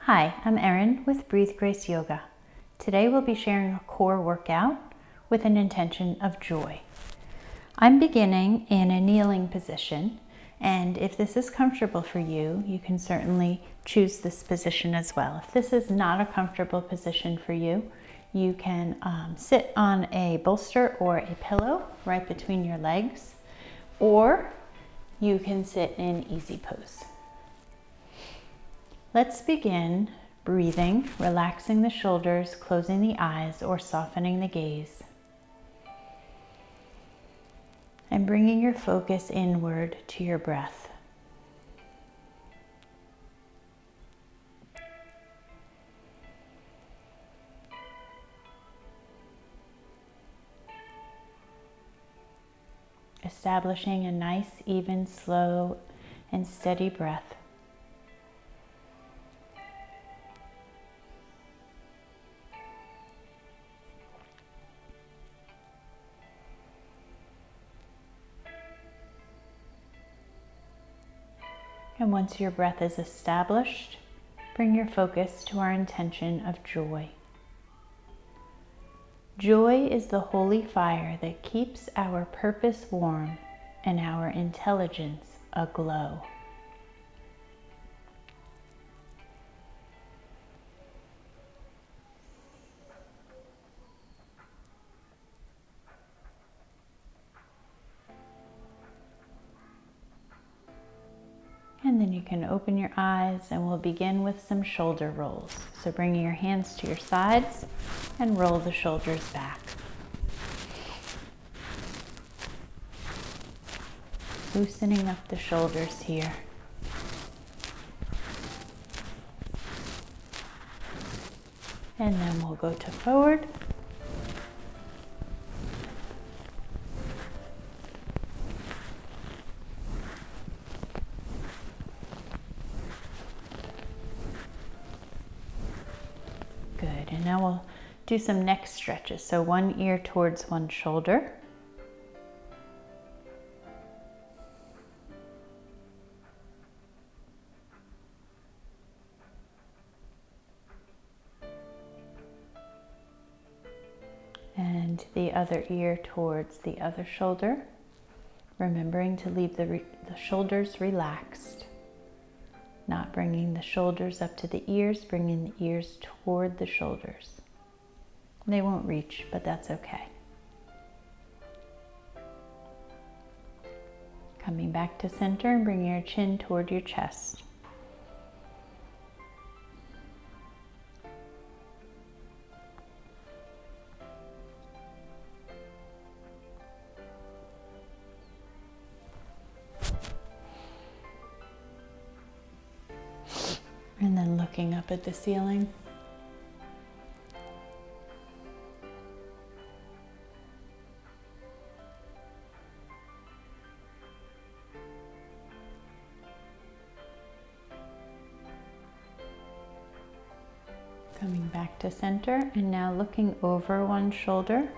Hi, I'm Erin with Breathe Grace Yoga. Today we'll be sharing a core workout with an intention of joy. I'm beginning in a kneeling position, and if this is comfortable for you, you can certainly choose this position as well. If this is not a comfortable position for you, you can sit on a bolster or a pillow right between your legs, or you can sit in easy pose. Let's begin breathing, relaxing the shoulders, closing the eyes, or softening the gaze. And bringing your focus inward to your breath. Establishing a nice, even, slow, and steady breath. And once your breath is established, bring your focus to our intention of joy. Joy is the holy fire that keeps our purpose warm and our intelligence aglow. And then you can open your eyes and we'll begin with some shoulder rolls. So bringing your hands to your sides and roll the shoulders back. Loosening up the shoulders here. And then we'll go to forward. Good, and now we'll do some neck stretches. So one ear towards one shoulder. And the other ear towards the other shoulder. Remembering to leave the shoulders relaxed. Not bringing the shoulders up to the ears, bringing the ears toward the shoulders. They won't reach, but that's okay. Coming back to center and bringing your chin toward your chest. And then looking up at the ceiling. Coming back to center and now looking over one shoulder.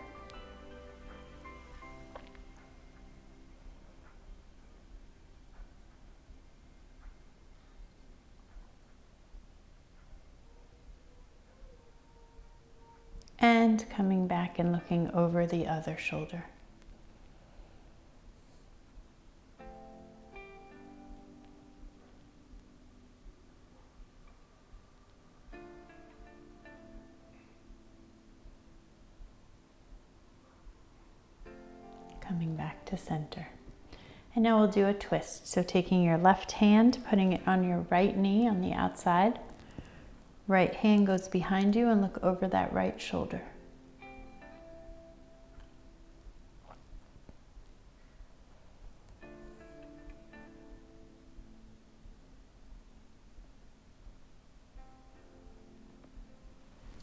And coming back and looking over the other shoulder. Coming back to center. And now we'll do a twist. So taking your left hand, putting it on your right knee on the outside. Right hand goes behind you and look over that right shoulder.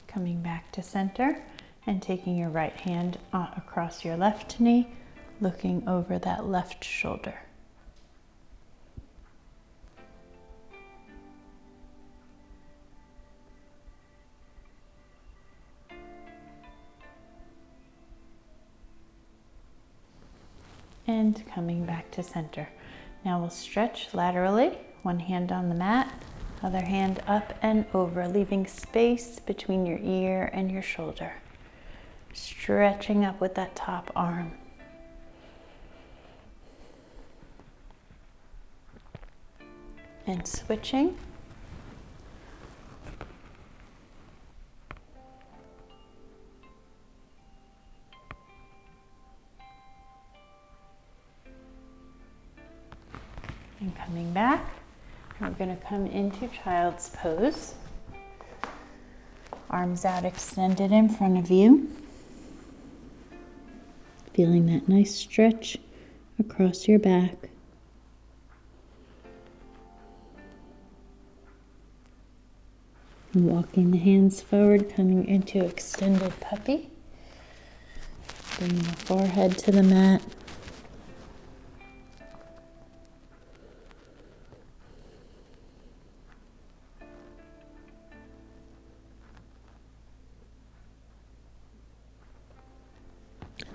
Coming back to center and taking your right hand across your left knee, looking over that left shoulder. And coming back to center. Now we'll stretch laterally, one hand on the mat, Other hand up and over, leaving space between your ear and your shoulder. Stretching up with that top arm. And switching. And coming back. We're going to come into child's pose. Arms out extended in front of you. Feeling that nice stretch across your back. And walking the hands forward, coming into extended puppy. Bringing the forehead to the mat.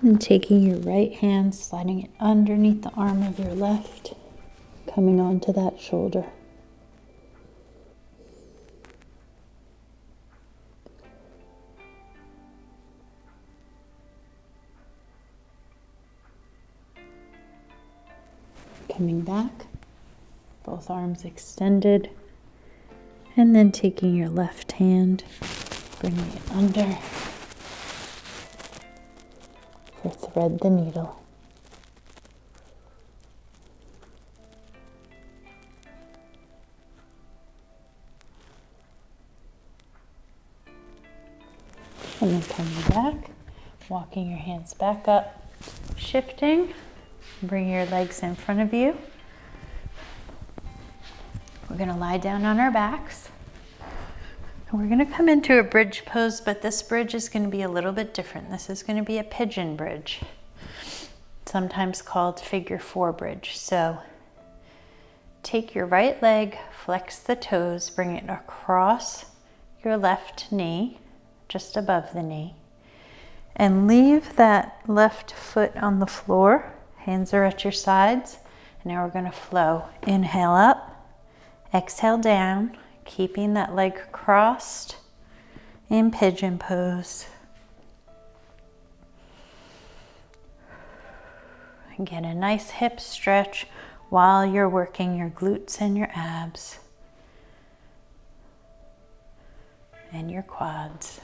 And taking your right hand, sliding it underneath the arm of your left, coming onto that shoulder. Coming back, both arms extended, and then taking your left hand, bringing it under. For thread the needle. And then coming back, walking your hands back up, shifting, bring your legs in front of you. We're going to lie down on our backs. We're going to come into a bridge pose, but this bridge is going to be a little bit different. This is going to be a pigeon bridge, sometimes called figure 4 bridge. So take your right leg, flex the toes, bring it across your left knee, just above the knee, and leave that left foot on the floor. Hands are at your sides. And now we're going to flow. Inhale up, exhale down. Keeping that leg crossed in pigeon pose. And get a nice hip stretch while you're working your glutes and your abs and your quads.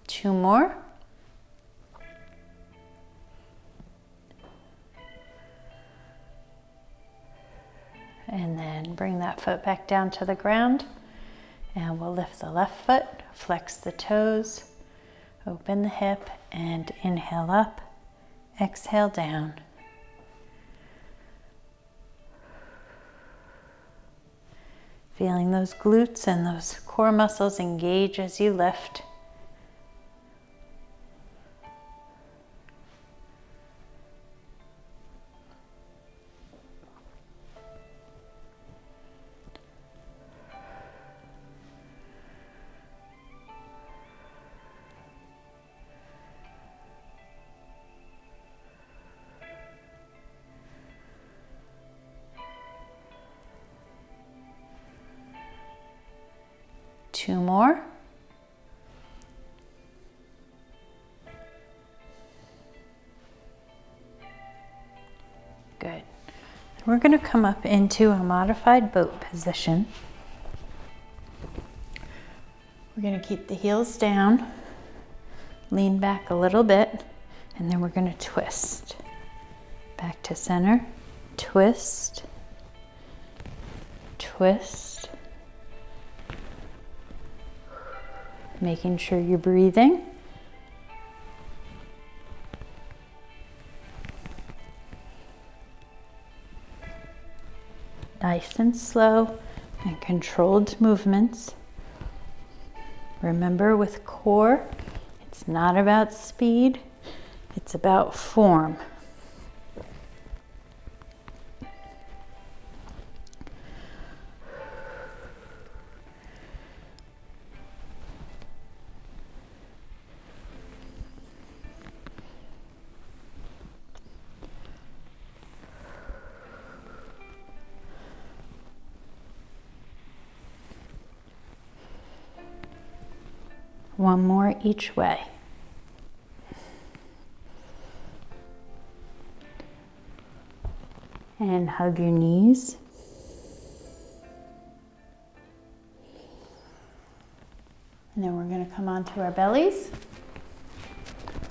Two more. And then bring that foot back down to the ground. And we'll lift the left foot, flex the toes, open the hip, and inhale up, exhale down. Feeling those glutes and those core muscles engage as you lift. Two more. Good. We're going to come up into a modified boat position. We're going to keep the heels down, lean back a little bit, and then we're going to twist. Back to center, twist, twist. Making sure you're breathing. Nice and slow and controlled movements. Remember, with core, it's not about speed, it's about form. one more each way. And hug your knees. And then we're going to come onto our bellies.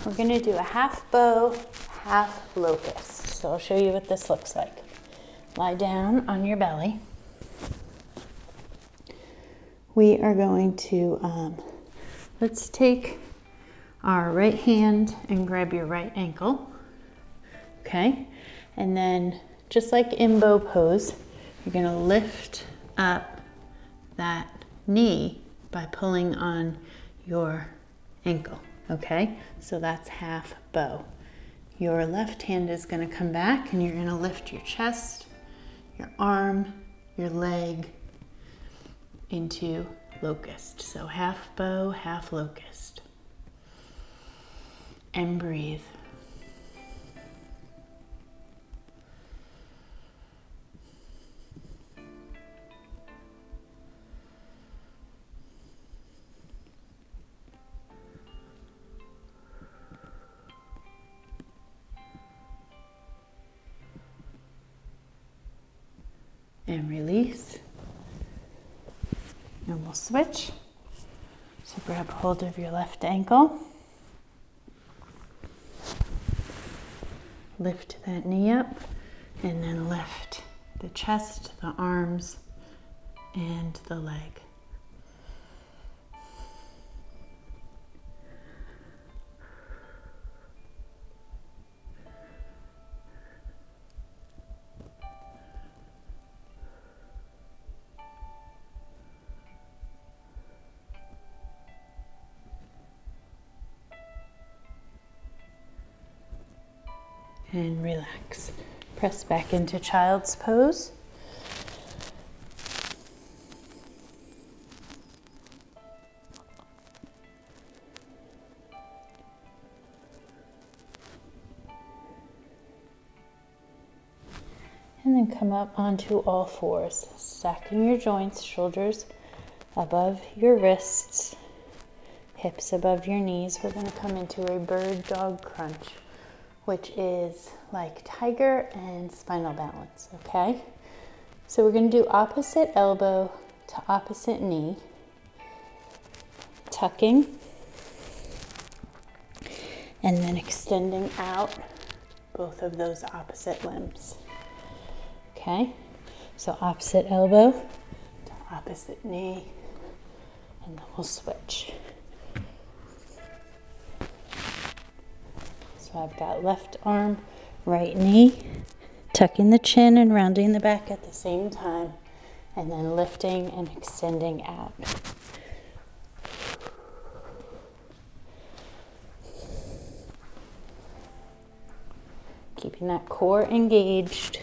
We're going to do a half bow, half locust. So I'll show you what this looks like. Lie down on your belly. We are going to, let's take our right hand and grab your right ankle. Okay. And then just like in bow pose, you're going to lift up that knee by pulling on your ankle, okay? So that's half bow. Your left hand is going to come back and you're going to lift your chest, your arm, your leg into locust. So half bow, half locust. And breathe. And release. And we'll switch. So grab hold of your left ankle. Lift that knee up and then lift the chest, the arms, and the leg. And relax. Press back into child's pose. And then come up onto all fours, stacking your joints, shoulders above your wrists, hips above your knees. We're going to come into a bird dog crunch, which is like tiger and spinal balance, okay? So we're going to do opposite elbow to opposite knee, tucking, and then extending out both of those opposite limbs, okay? So opposite elbow to opposite knee, and then we'll switch. So I've got left arm, right knee, tucking the chin and rounding the back at the same time, and then lifting and extending out. Keeping that core engaged.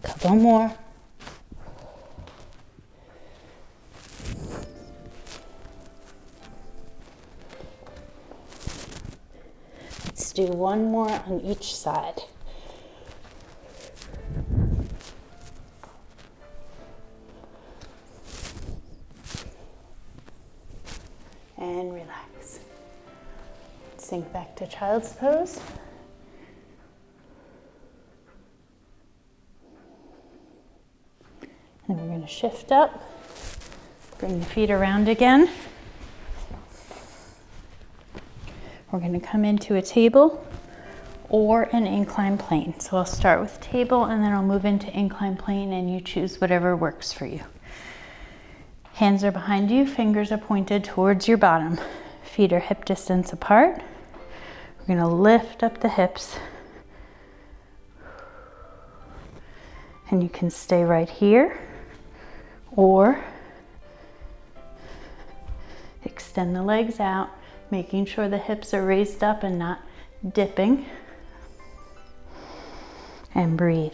Couple more. Let's do one more on each side. And relax. Sink back to child's pose. And we're going to shift up, bring the feet around again. We're going to come into a table or an incline plane. So I'll start with table and then I'll move into incline plane, and you choose whatever works for you. Hands are behind you, fingers are pointed towards your bottom. Feet are hip distance apart. We're going to lift up the hips. And you can stay right here or extend the legs out, making sure the hips are raised up and not dipping. And breathe.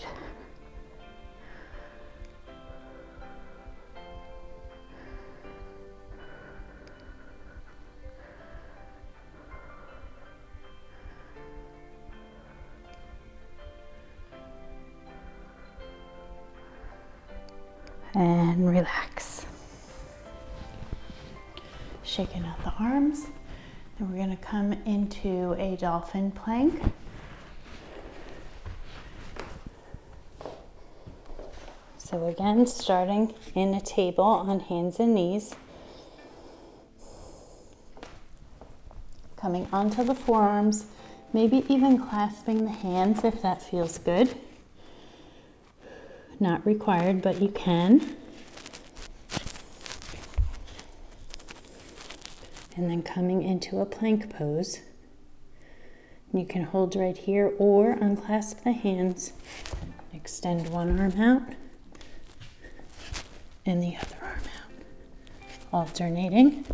and relax. Shaking out the arms, and we're going to come into a dolphin plank. So again, starting in a table on hands and knees, coming onto the forearms, maybe even clasping the hands if that feels good. Not required, but you can. And then coming into a plank pose. You can hold right here or unclasp the hands. Extend one arm out and the other arm out. Alternating.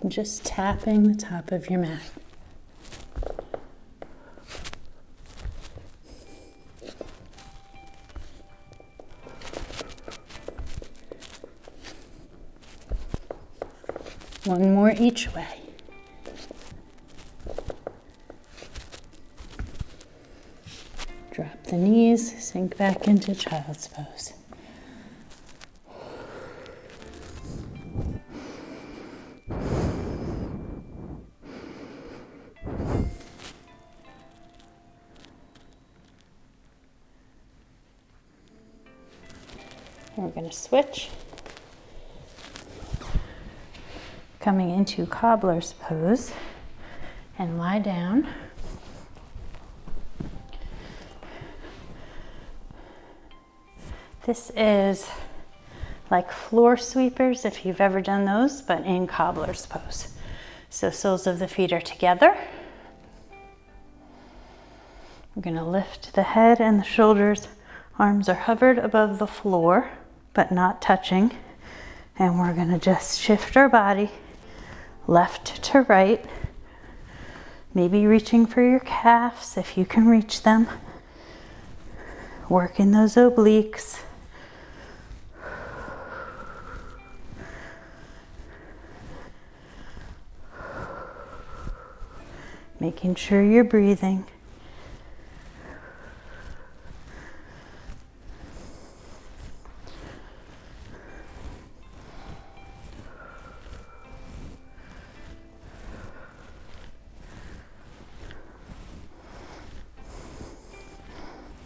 Just tapping the top of your mat. One more each way. Drop the knees, sink back into child's pose. We're going to switch. Coming into cobbler's pose and lie down. This is like floor sweepers if you've ever done those, but in cobbler's pose. So soles of the feet are together. We're going to lift the head and the shoulders. Arms are hovered above the floor, but not touching. And we're going to just shift our body left to right, maybe reaching for your calves if you can reach them. Working those obliques. Making sure you're breathing.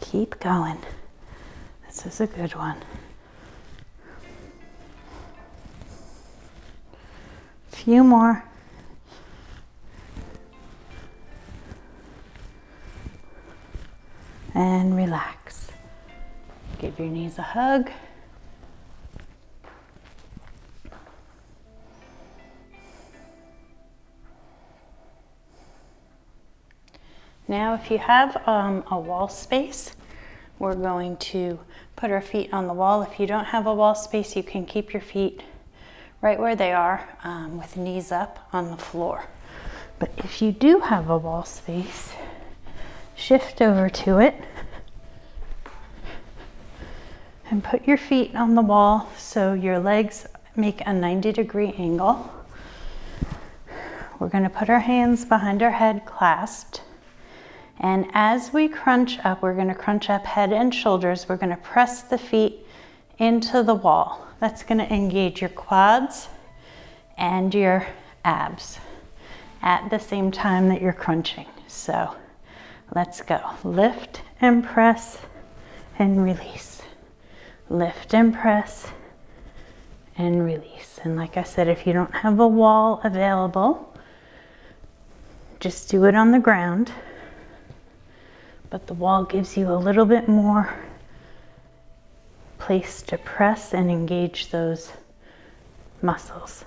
Keep going. This is a good one. Few more. And relax. Give your knees a hug. Now, if you have a wall space, we're going to put our feet on the wall. If you don't have a wall space, you can keep your feet right where they are with knees up on the floor. But if you do have a wall space, shift over to it and put your feet on the wall so your legs make a 90-degree angle. We're going to put our hands behind our head clasped. And as we crunch up, we're going to crunch up head and shoulders. We're going to press the feet into the wall. That's going to engage your quads and your abs at the same time that you're crunching. So let's go. Lift and press and release. Lift and press and release. And like I said, if you don't have a wall available, just do it on the ground. But the wall gives you a little bit more place to press and engage those muscles.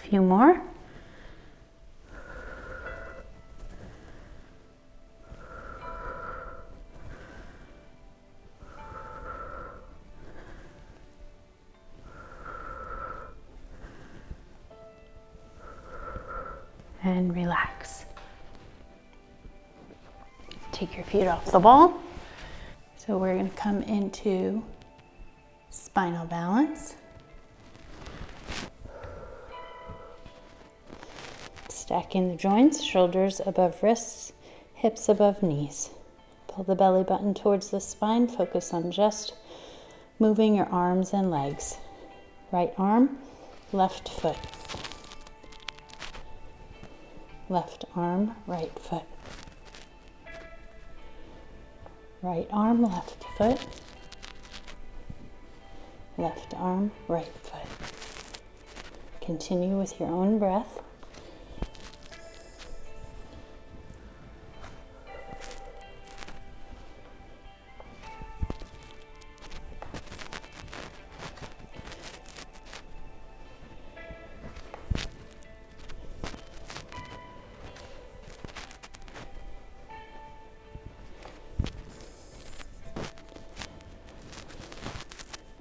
Few more. and relax. Take your feet off the wall. So we're going to come into spinal balance. Stacking the joints, shoulders above wrists, hips above knees. Pull the belly button towards the spine. Focus on just moving your arms and legs. Right arm, left foot. Left arm, right foot. Right arm, left foot. Left arm, right foot. Continue with your own breath.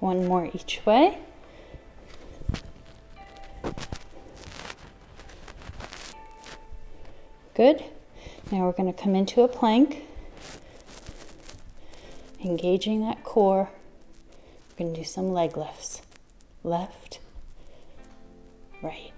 One more each way. Good. Now we're going to come into a plank, engaging that core. We're going to do some leg lifts. Left, right.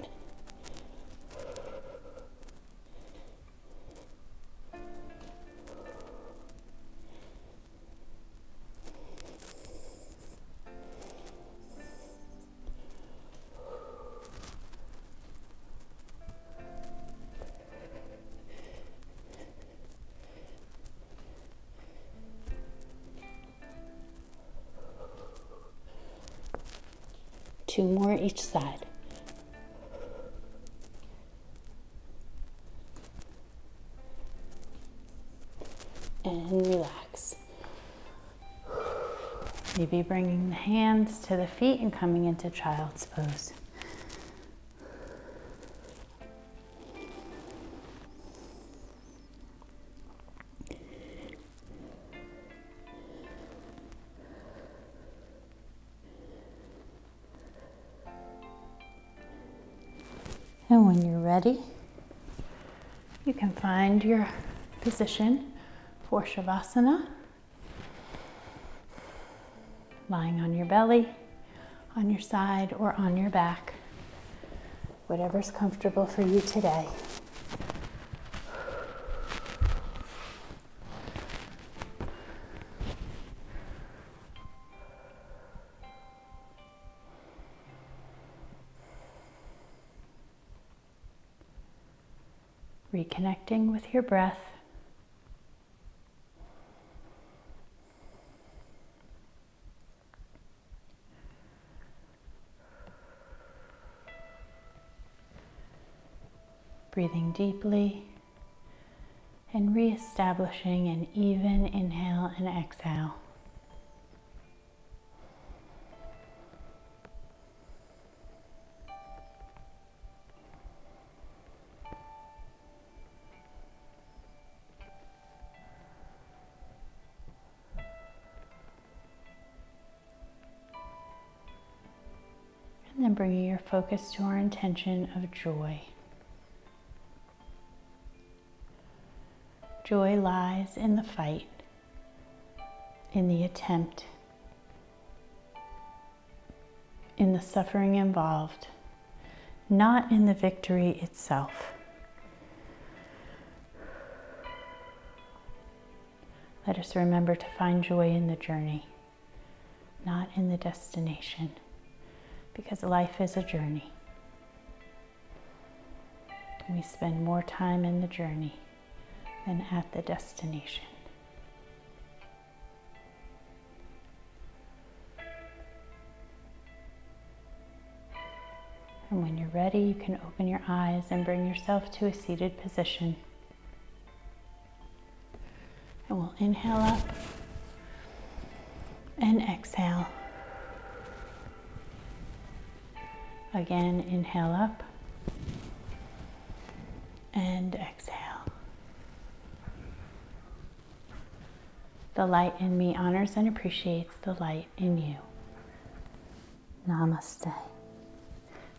Two more each side. And relax. Maybe bringing the hands to the feet and coming into child's pose. And when you're ready, you can find your position for Shavasana. Lying on your belly, on your side, or on your back. Whatever's comfortable for you today. Reconnecting with your breath. Breathing deeply and reestablishing an even inhale and exhale. And then bringing your focus to our intention of joy. Joy lies in the fight, in the attempt, in the suffering involved, not in the victory itself. Let us remember to find joy in the journey, not in the destination, because life is a journey. We spend more time in the journey than at the destination. And when you're ready, you can open your eyes and bring yourself to a seated position. And we'll inhale up and exhale. Again, inhale up and exhale. The light in me honors and appreciates the light in you. Namaste.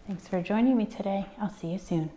Thanks for joining me today. I'll see you soon.